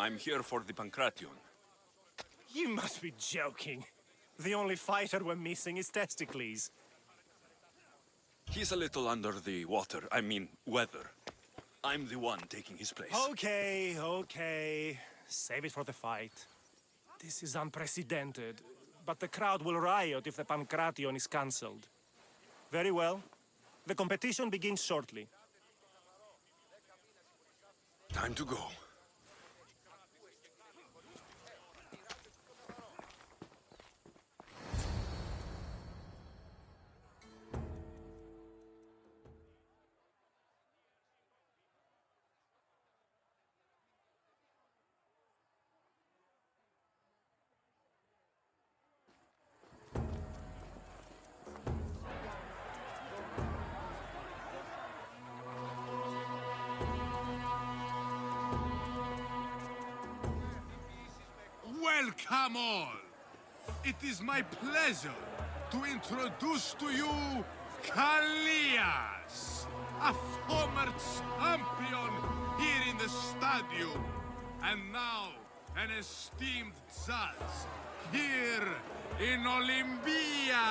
I'm here for the Pancration. You must be joking. The only fighter we're missing is Testicles. He's a little under the water, weather. I'm the one taking his place. Okay. Save it for the fight. This is unprecedented, but the crowd will riot if the Pancration is cancelled. Very well. The competition begins shortly. Time to go. Welcome all! It is my pleasure to introduce to you Kalias, a former champion here in the stadium, and now an esteemed judge here in Olympia.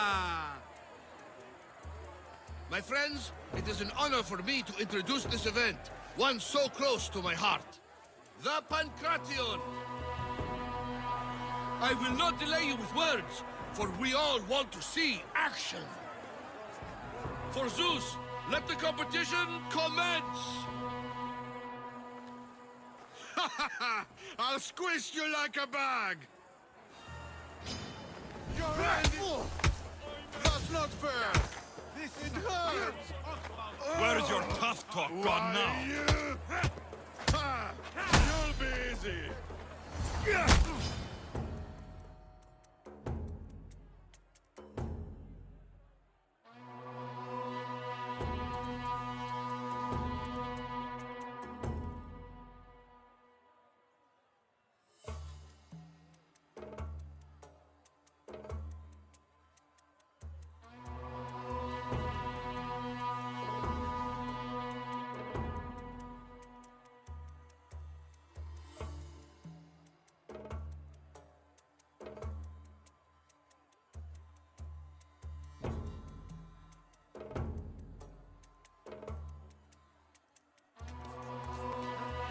My friends, it is an honor for me to introduce this event, one so close to my heart. The Pancration! I will not delay you with words, for we all want to see action. For Zeus, let the competition commence! I'll squish you like a bag! That's not fair! It hurts! Where's your tough talk gone now? You'll be easy!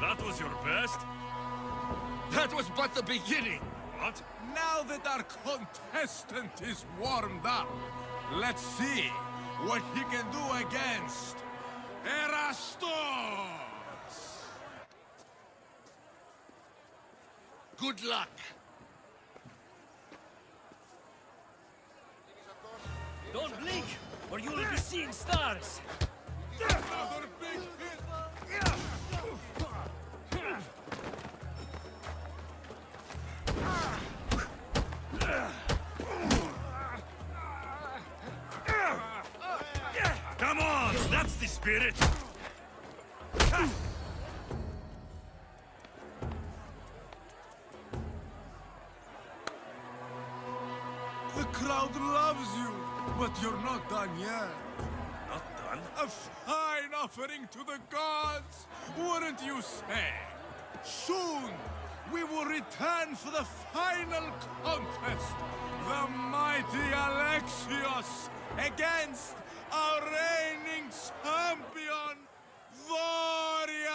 That was your best? That was but the beginning! What? Now that our contestant is warmed up, let's see what he can do against Erastos! Good luck! Don't blink, or you will be seeing stars! Another big hit! Come on! That's the spirit! The crowd loves you, but you're not done yet. Not done? A fine offering to the gods, wouldn't you say? Soon, we will return for the final contest. The mighty Alexios against our reigning champion, Warriors!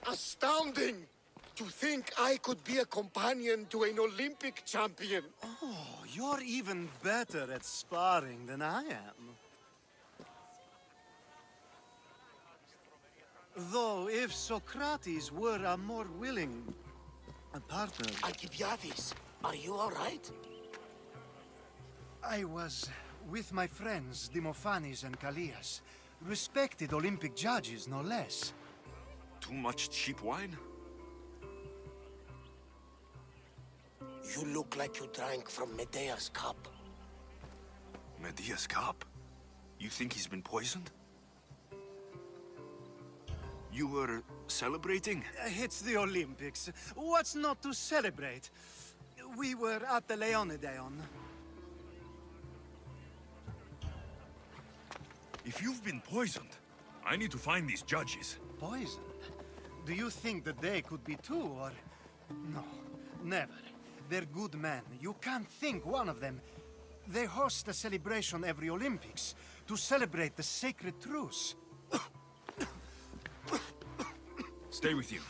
Astounding! To think I could be a companion to an Olympic champion. Oh, you're even better at sparring than I am. Though, if Socrates were a more willing partner... Alcibiades, are you all right? I was with my friends Demophanes and Callias, respected Olympic judges, no less. Too much cheap wine? You look like you drank from Medea's cup. Medea's cup? You think he's been poisoned? You were celebrating? It's the Olympics. What's not to celebrate? We were at the Leonideon. If you've been poisoned, I need to find these judges. Poisoned? Do you think that they could be too, or... No, never. They're good men. You can't think one of them. They host a celebration every Olympics to celebrate the sacred truce. Stay with him.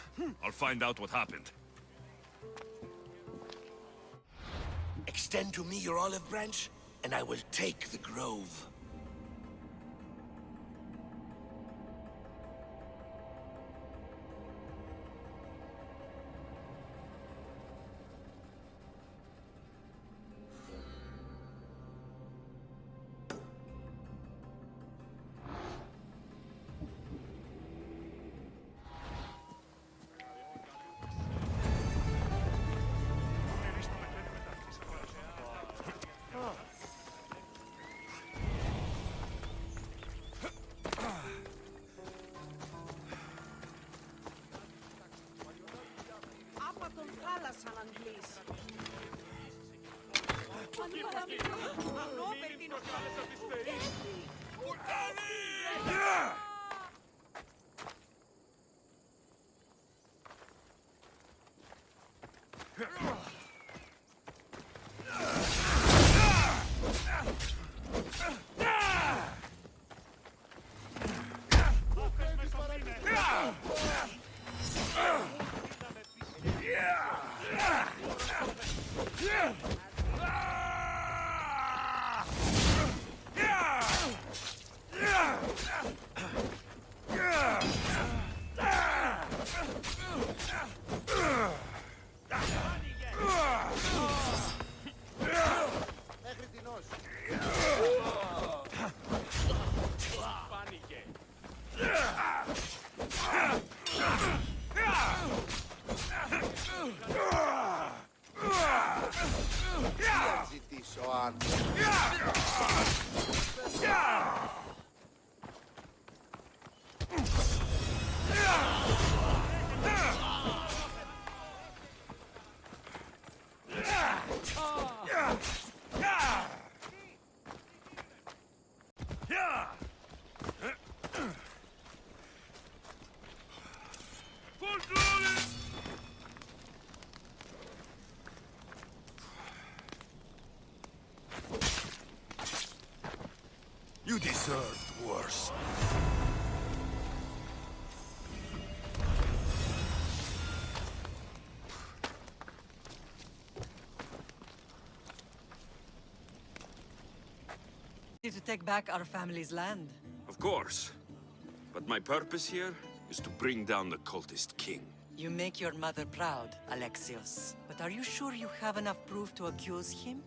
I'll find out what happened. Extend to me your olive branch, and I will take the grove. You deserved worse. To take back our family's land. Of course. But my purpose here is to bring down the cultist king. You make your mother proud, Alexios. But are you sure you have enough proof to accuse him?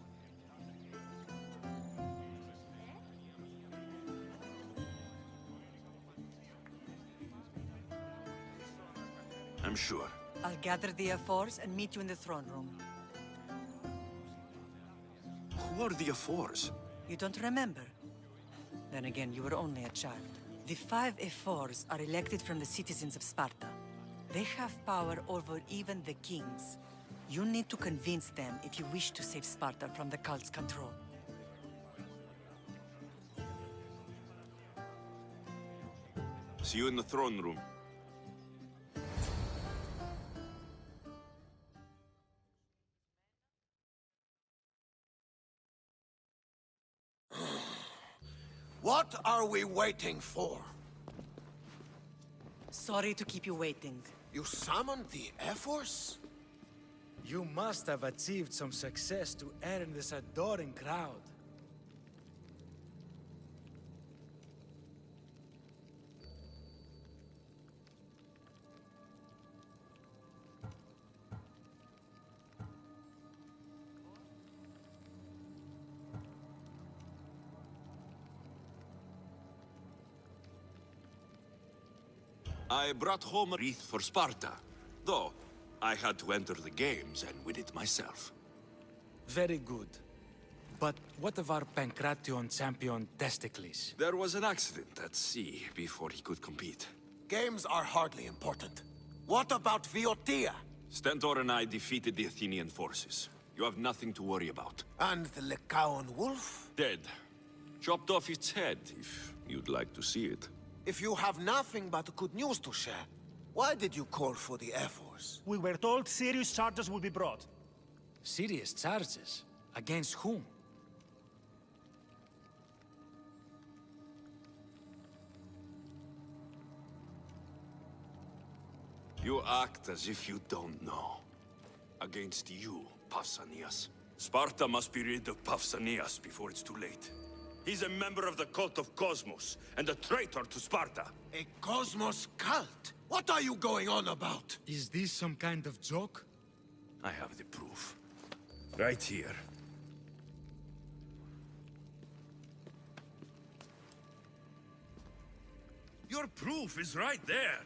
I'm sure. I'll gather the F4s and meet you in the throne room. Who are the F4s? You don't remember? Then again, you were only a child. The 5 F4s are elected from the citizens of Sparta. They have power over even the kings. You need to convince them if you wish to save Sparta from the cult's control. See you in the throne room. What are we waiting for? Sorry to keep you waiting. You summoned the F-Force? You must have achieved some success to earn this adoring crowd. I brought home a wreath for Sparta, though I had to enter the games and win it myself. Very good. But what of our Pancration champion Testicles? There was an accident at sea before he could compete. Games are hardly important. What about Viotia? Stentor and I defeated the Athenian forces. You have nothing to worry about. And the Lycaon wolf? Dead. Chopped off its head, if you'd like to see it. If you have nothing but good news to share, why did you call for the Air Force? We were told serious charges would be brought. Serious charges? Against whom? You act as if you don't know. Against you, Pausanias. Sparta must be rid of Pausanias before it's too late. He's a member of the cult of Kosmos, and a traitor to Sparta. A Kosmos cult? What are you going on about? Is this some kind of joke? I have the proof. Right here. Your proof is right there.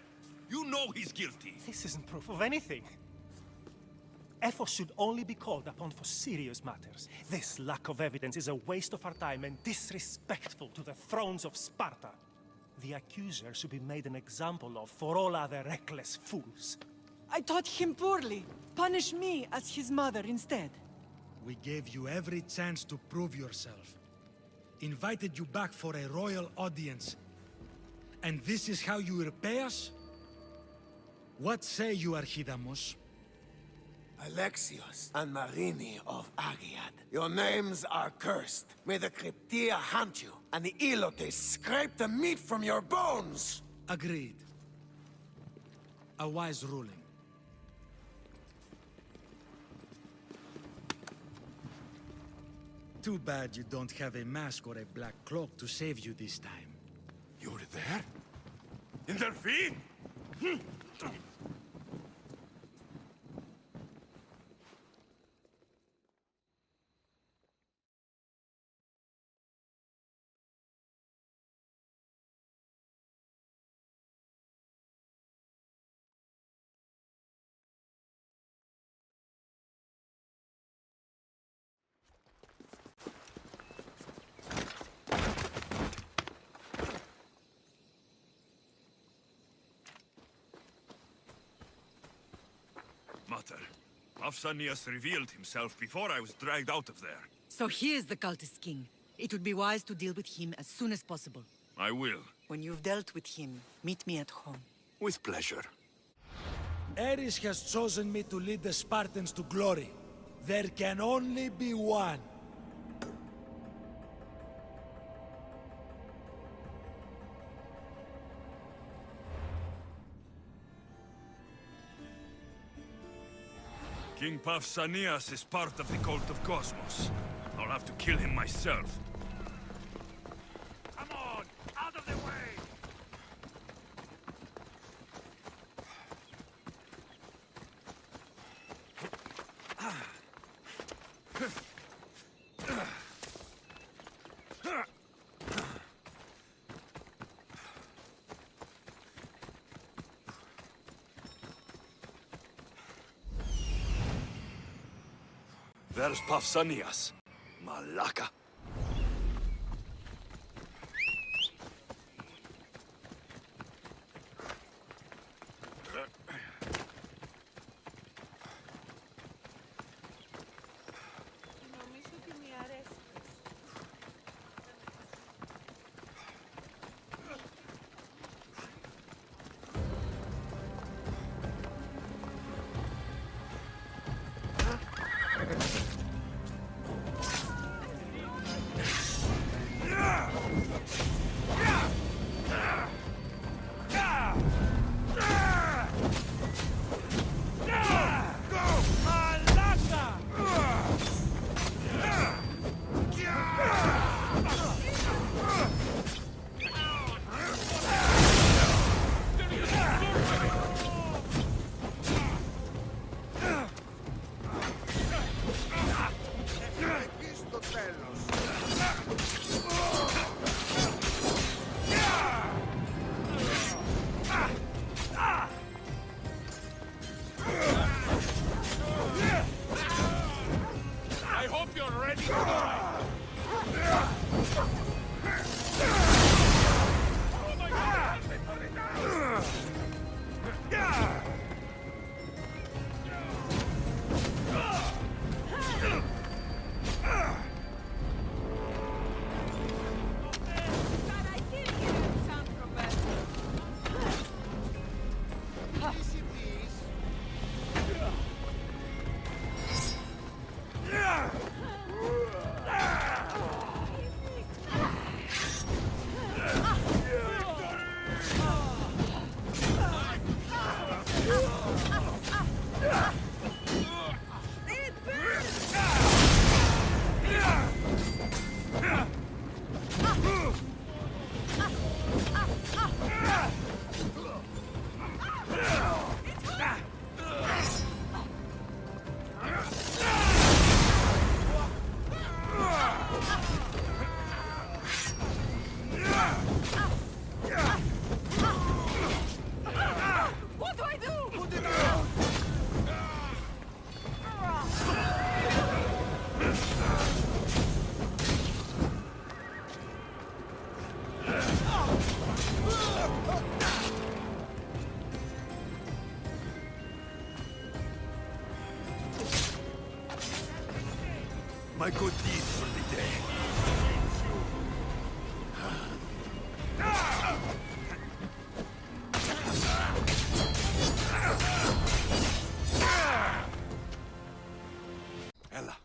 You know he's guilty. This isn't proof of anything. Ephos should only be called upon for serious matters. This lack of evidence is a waste of our time and disrespectful to the thrones of Sparta. The accuser should be made an example of for all other reckless fools. I taught him poorly. Punish me as his mother instead. We gave you every chance to prove yourself. Invited you back for a royal audience. And this is how you repay us? What say you, Archidamos? Alexios and Marini of Agiad, your names are cursed. May the Cryptia hunt you, and the Elotes scrape the meat from your bones! Agreed. A wise ruling. Too bad you don't have a mask or a black cloak to save you this time. You were there? In Delphi? Mater, Pausanias revealed himself before I was dragged out of there. So he is the cultist king. It would be wise to deal with him as soon as possible. I will. When you've dealt with him, meet me at home. With pleasure. Ares has chosen me to lead the Spartans to glory. There can only be one. King Pausanias is part of the cult of Kosmos. I'll have to kill him myself. Come on! Out of the way! There's Pausanias. Malaka. My good deed for the day. Ella.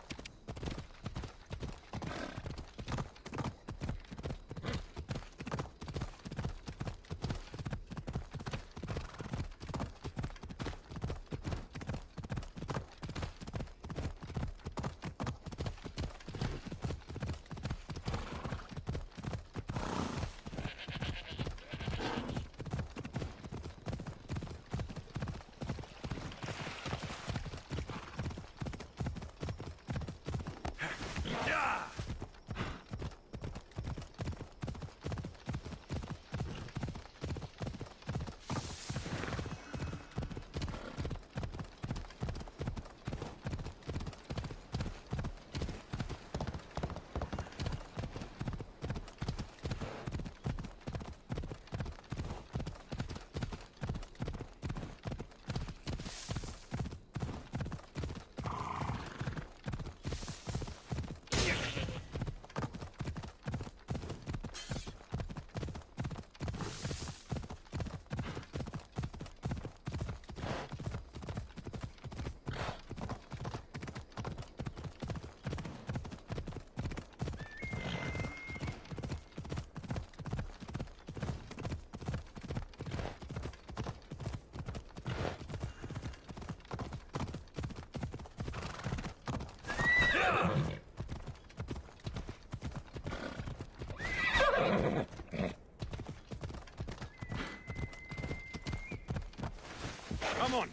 Come on.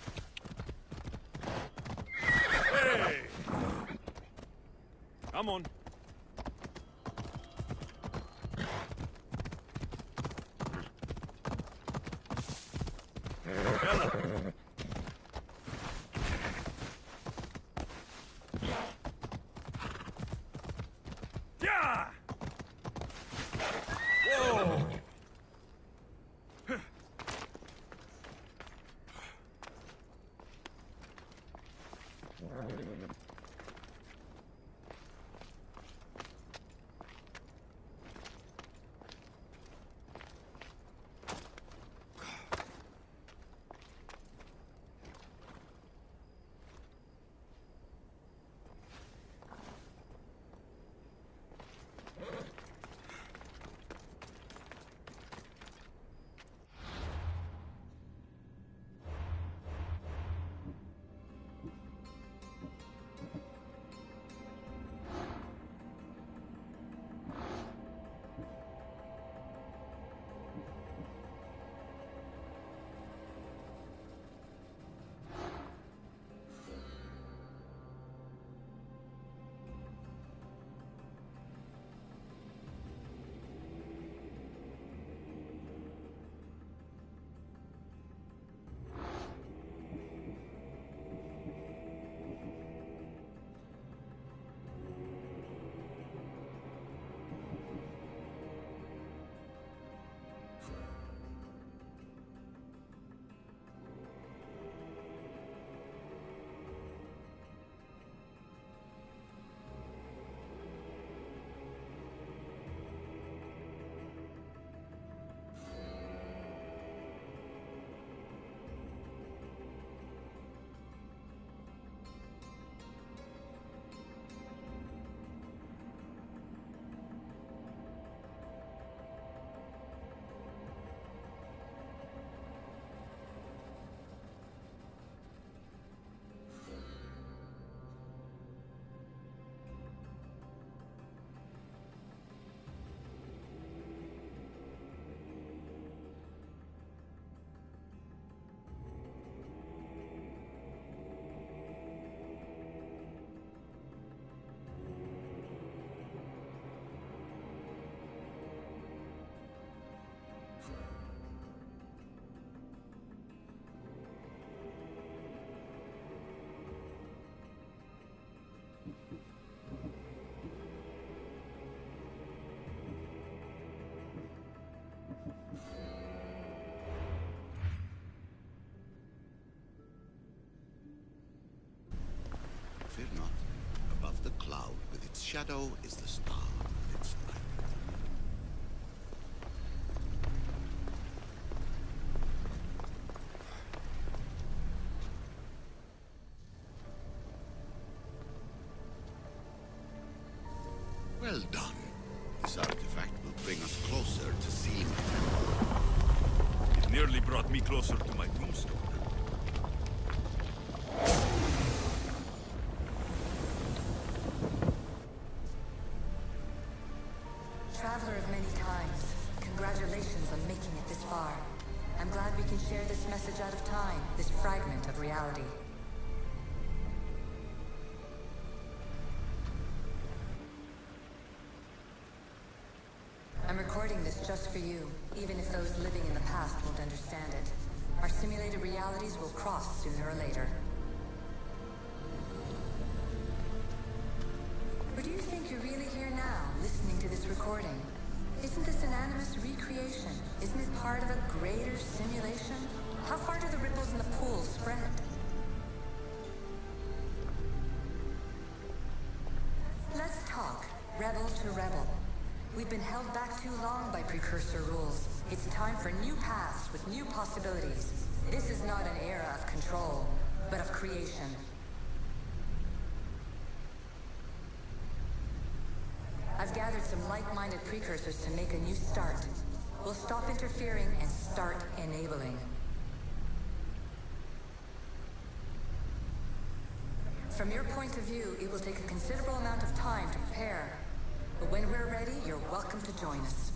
Hey. Come on. Yeah. Whoa. shadow is the star of its light. Well done. This artifact will bring us closer to seeing it. It nearly brought me closer to my tombstone. Traveler of many times, congratulations on making it this far. I'm glad we can share this message out of time, this fragment of reality. I'm recording this just for you, even if those living in the past won't understand it. Our simulated realities will cross sooner or later. Or do you think you're really here now, listening to this recording? Isn't this an animus recreation? Isn't it part of a greater simulation? How far do the ripples in the pool spread? Let's talk, rebel to rebel. We've been held back too long by precursor rules. It's time for new paths with new possibilities. This is not an era of control, but of creation. I've gathered some like-minded precursors to make a new start. We'll stop interfering and start enabling. From your point of view, it will take a considerable amount of time to prepare. But when we're ready, you're welcome to join us.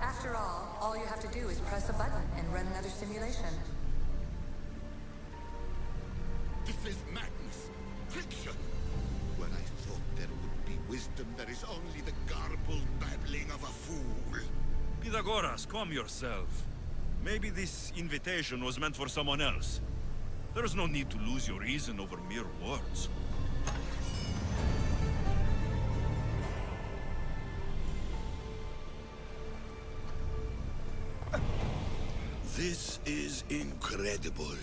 After all you have to do is press a button and run another simulation. This is madness. Fiction. Where I thought there would be wisdom, there is only the garbled babbling of a fool. Pythagoras, calm yourself. Maybe this invitation was meant for someone else. There's no need to lose your reason over mere words. This is incredible.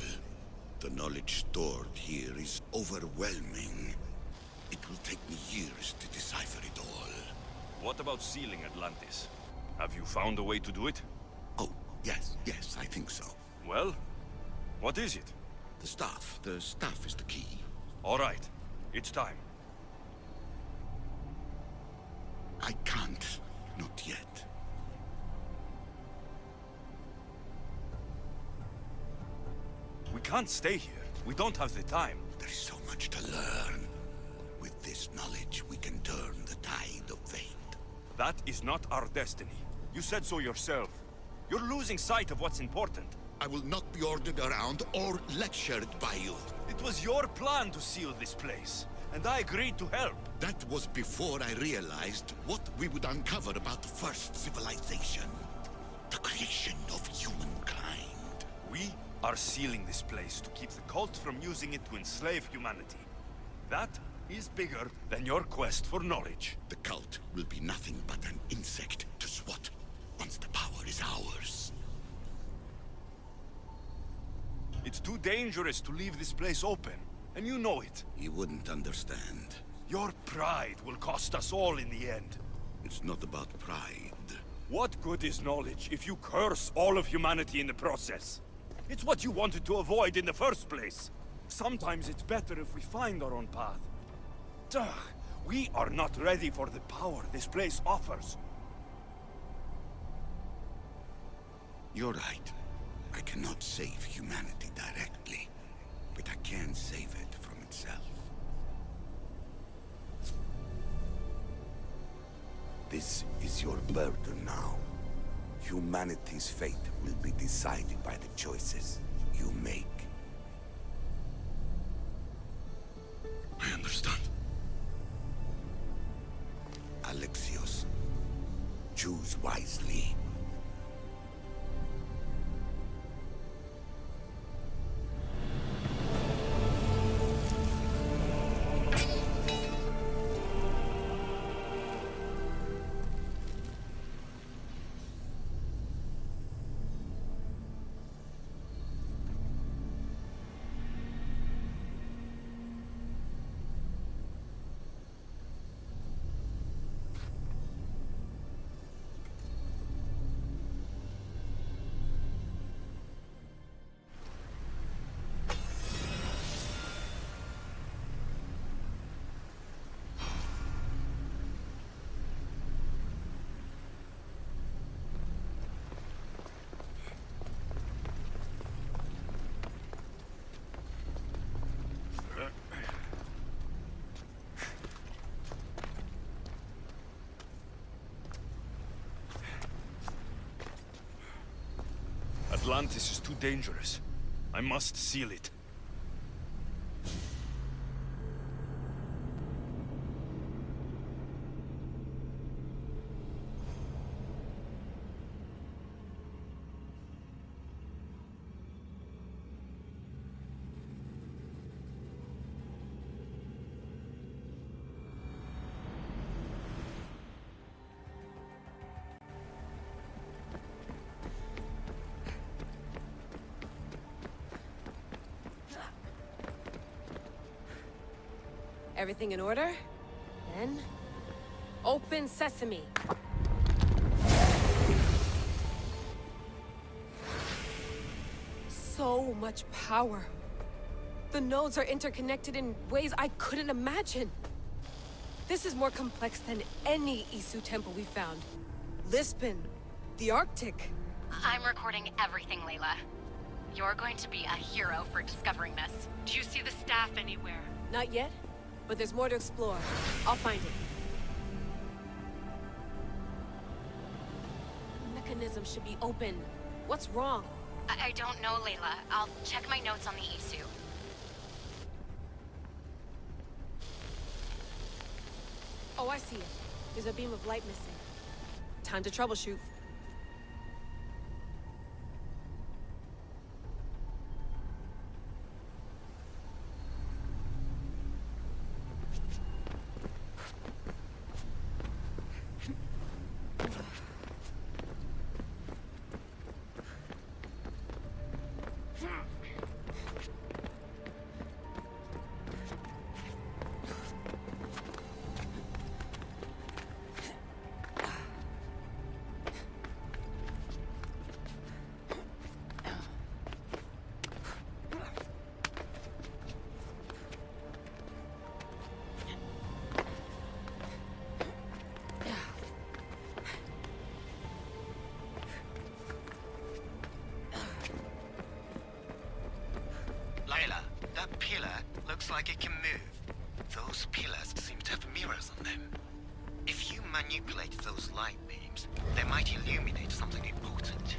The knowledge stored here is overwhelming. It will take me years to decipher it all. What about sealing Atlantis? Have you found a way to do it? Oh, yes, I think so. Well, what is it? The staff is the key. All right, it's time. I can't, not yet. We can't stay here. We don't have the time. There is so much to learn. With this knowledge, we can turn the tide of fate. That is not our destiny. You said so yourself. You're losing sight of what's important. I will not be ordered around or lectured by you. It was your plan to seal this place, and I agreed to help. That was before I realized what we would uncover about the first civilization. The creation of humankind. We are sealing this place to keep the cult from using it to enslave humanity. That is bigger than your quest for knowledge. The cult will be nothing but an insect to swat once the power is ours. It's too dangerous to leave this place open, and you know it. You wouldn't understand. Your pride will cost us all in the end. It's not about pride. What good is knowledge if you curse all of humanity in the process? It's what you wanted to avoid in the first place. Sometimes it's better if we find our own path. Ugh, we are not ready for the power this place offers. You're right. I cannot save humanity directly, but I can save it from itself. This is your burden now. Humanity's fate will be decided by the choices you make. I understand. Alexios, choose wisely. Atlantis is too dangerous. I must seal it. Everything in order? Then... open sesame! So much power. The nodes are interconnected in ways I couldn't imagine. This is more complex than any Isu temple we found. Lisbon, the Arctic. I'm recording everything, Layla. You're going to be a hero for discovering this. Do you see the staff anywhere? Not yet, but there's more to explore. I'll find it. The mechanism should be open. What's wrong? I don't know, Layla. I'll check my notes on the Isu. Oh, I see it. There's a beam of light missing. Time to troubleshoot. Layla, that pillar looks like it can move. Those pillars seem to have mirrors on them. If you manipulate those light beams, they might illuminate something important.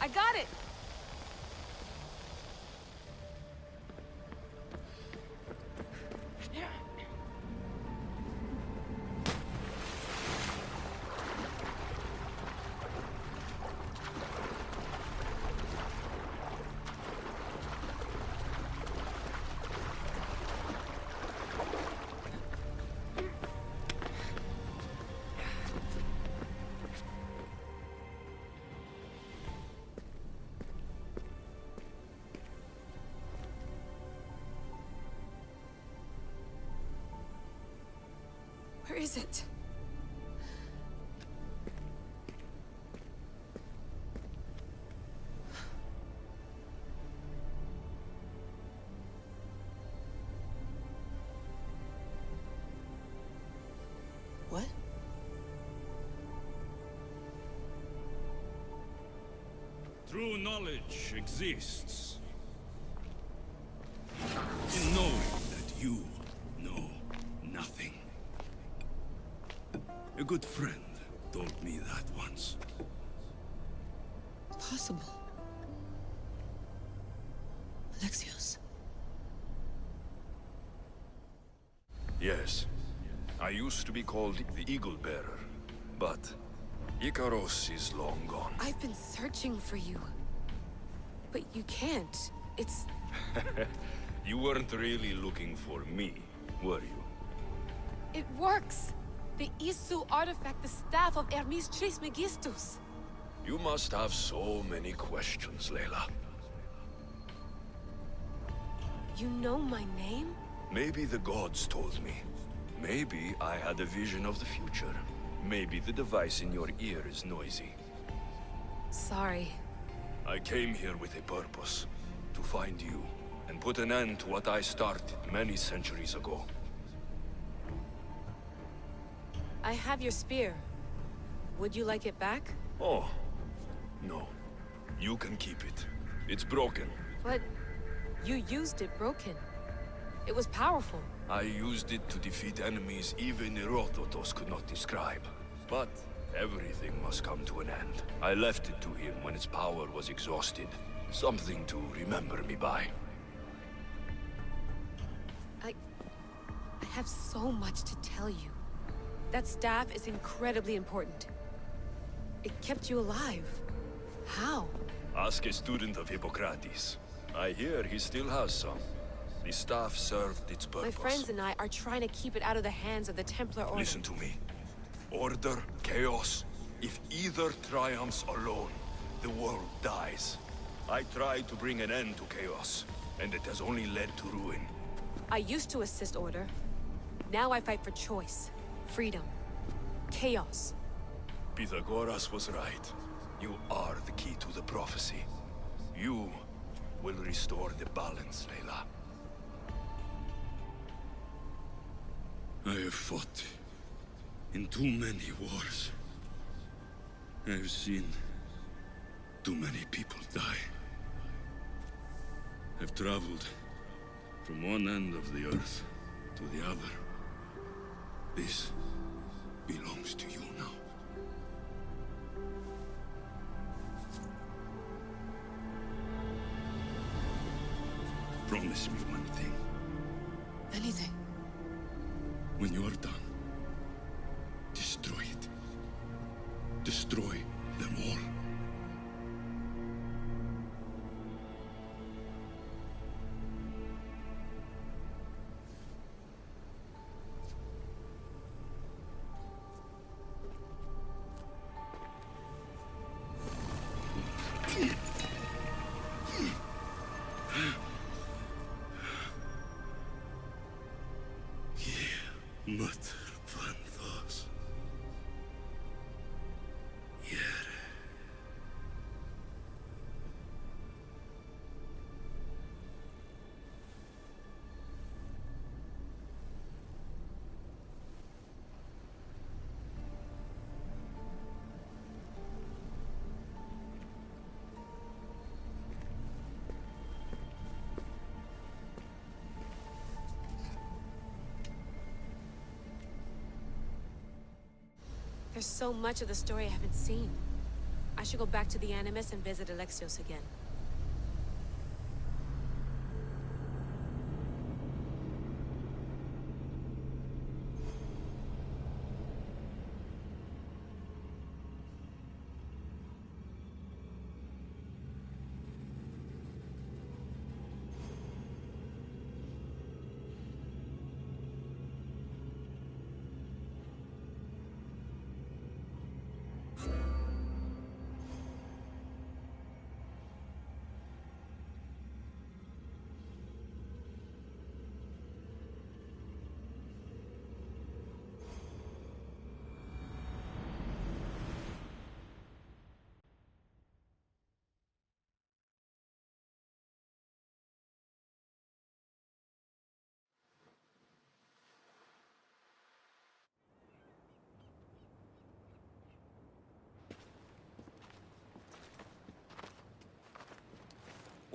I got it! is it? What? True knowledge exists in knowing that you know nothing. A good friend told me that once. Possible. Alexios. Yes. I used to be called the Eagle Bearer, but Icaros is long gone. I've been searching for you. But you can't. It's... You weren't really looking for me, were you? It works! The Isu artifact, the staff of Hermes Trismegistus. You must have so many questions, Layla. You know my name? Maybe the gods told me. Maybe I had a vision of the future. Maybe the device in your ear is noisy. Sorry. I came here with a purpose. To find you, and put an end to what I started many centuries ago. I have your spear. Would you like it back? Oh, no. You can keep it. It's broken. But you used it broken. It was powerful. I used it to defeat enemies even Herodotus could not describe. But everything must come to an end. I left it to him when its power was exhausted. Something to remember me by. I have so much to tell you. That staff is incredibly important. It kept you alive. How? Ask a student of Hippocrates. I hear he still has some. The staff served its purpose. My friends and I are trying to keep it out of the hands of the Templar Order. Listen to me. Order, chaos. If either triumphs alone, the world dies. I tried to bring an end to chaos, and it has only led to ruin. I used to assist Order. Now I fight for choice, freedom, chaos. Pythagoras was right. You are the key to the prophecy. You will restore the balance, Layla. I have fought in too many wars. I have seen too many people die. I've traveled from one end of the earth to the other. This belongs to you now. Promise me one thing. Anything. When you're done, destroy it. Destroy them all. There's so much of the story I haven't seen. I should go back to the Animus and visit Alexios again.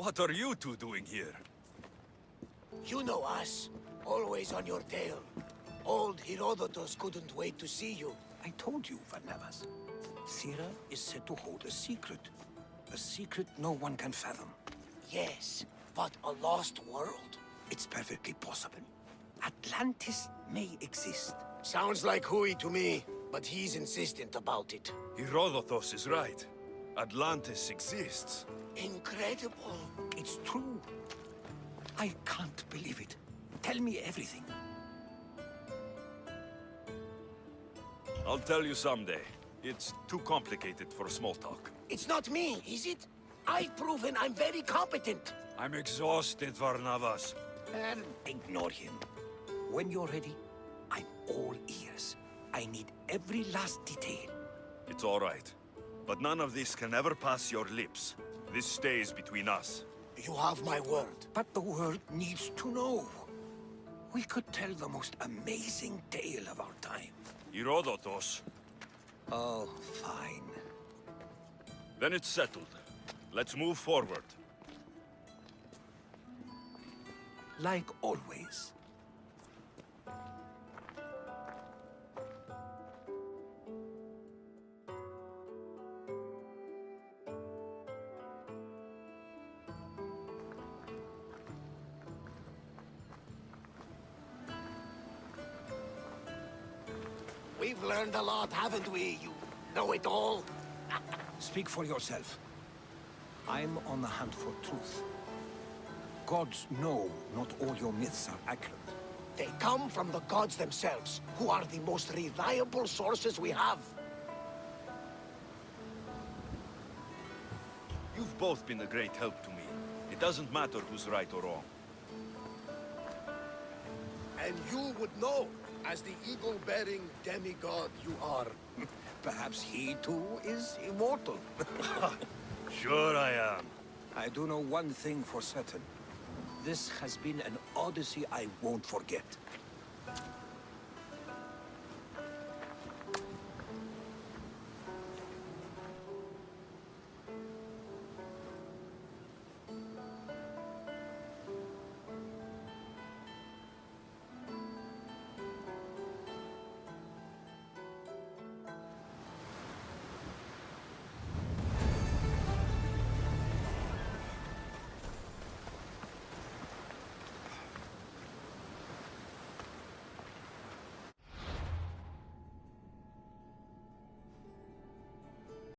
What are you two doing here? You know us. Always on your tail. Old Herodotus couldn't wait to see you. I told you, Varnavas. Sira is said to hold a secret. A secret no one can fathom. Yes, but a lost world? It's perfectly possible. Atlantis may exist. Sounds like Hui to me, but he's insistent about it. Herodotus is right. Atlantis exists. Incredible. It's true. I can't believe it. Tell me everything. I'll tell you someday. It's too complicated for small talk. It's not me, is it? I've proven I'm very competent. I'm exhausted, Varnavas. Ignore him. When you're ready, I'm all ears. I need every last detail. It's all right. But none of this can ever pass your lips. This stays between us. You have my word. But the world needs to know. We could tell the most amazing tale of our time. Herodotus. Oh, fine. Then it's settled. Let's move forward. Like always. We've learned a lot, haven't we, you know-it-all? Speak for yourself. I'm on the hunt for truth. Gods know not all your myths are accurate. They come from the gods themselves, who are the most reliable sources we have. You've both been a great help to me. It doesn't matter who's right or wrong. And you would know, as the eagle-bearing demigod you are. Perhaps he too is immortal. Sure I am. I do know one thing for certain. This has been an Odyssey I won't forget.